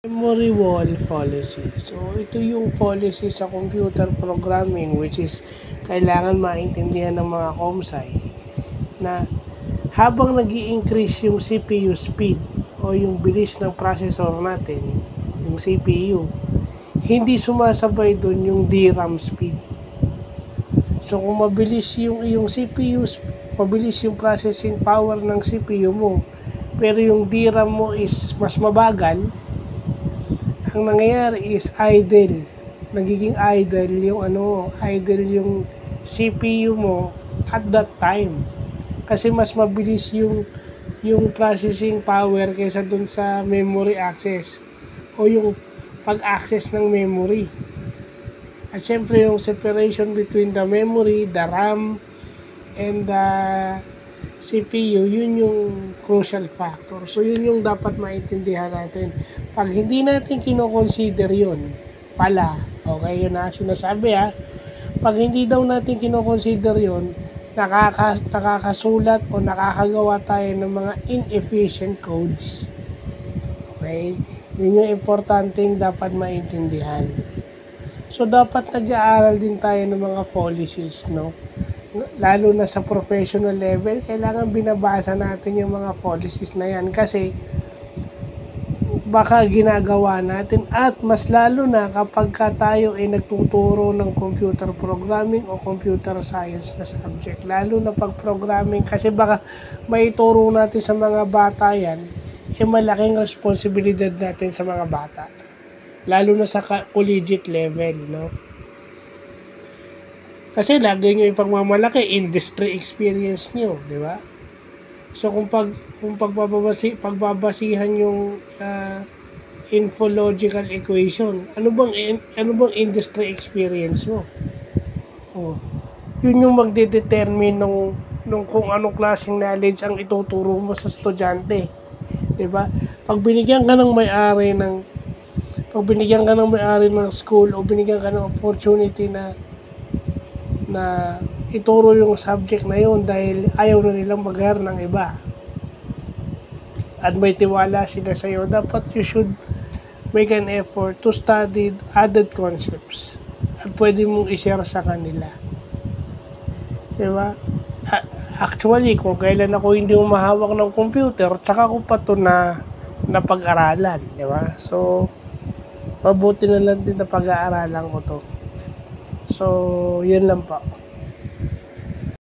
Memory wall fallacy. So, ito yung fallacy sa computer programming which is kailangan maintindihan ng mga comsci na habang nag-i-increase yung CPU speed o yung bilis ng processor natin, yung CPU, hindi sumasabay dun yung DRAM speed. So, kung mabilis yung CPU, mabilis yung processing power ng CPU mo, pero yung DRAM mo is mas mabagal, ang nangyayari is idle. Nagiging idle yung CPU mo at that time. Kasi mas mabilis yung processing power kaysa dun sa memory access o yung pag-access ng memory. At syempre yung separation between the memory, the RAM, and the CPU, yun yung crucial factor. So, yun yung dapat maintindihan natin. Pag hindi natin kinoconsider yun, okay, yun na sinasabi pag hindi daw natin kinoconsider yun, nakakasulat o nakakagawa tayo ng mga inefficient codes. Okay? Yun yung importanteng dapat maintindihan. So, dapat nag-aaral din tayo ng mga policies, no? Lalo na sa professional level, kailangan binabasa natin yung mga policies na yan kasi baka ginagawa natin at mas lalo na kapag tayo ay nagtuturo ng computer programming o computer science na subject, lalo na pag programming kasi baka maituro natin sa mga bata yan, malaking responsibilidad natin sa mga bata, lalo na sa collegiate level, no? Kasi lagi nyo ipagmamalaki industry experience nyo, di ba? So kung pagbabasihan yung infological equation, ano bang industry experience mo? Yun yung magdedetermine nung kung anong klaseng knowledge ang ituturo mo sa estudyante, di ba? Pag binigyan ka ng may-ari ng school o binigyan ka ng opportunity na ituro yung subject na yun dahil ayaw na nilang mag-hire ng iba at may tiwala sila sa iyo, dapat you should make an effort to study added concepts at pwede mong i-share sa kanila, diba? Actually, kung kailan ako hindi humahawak ng computer, tsaka ko pa to na pag-aralan, diba? So mabuti na lang din na pag-aaralan ko to. So, yun lang po.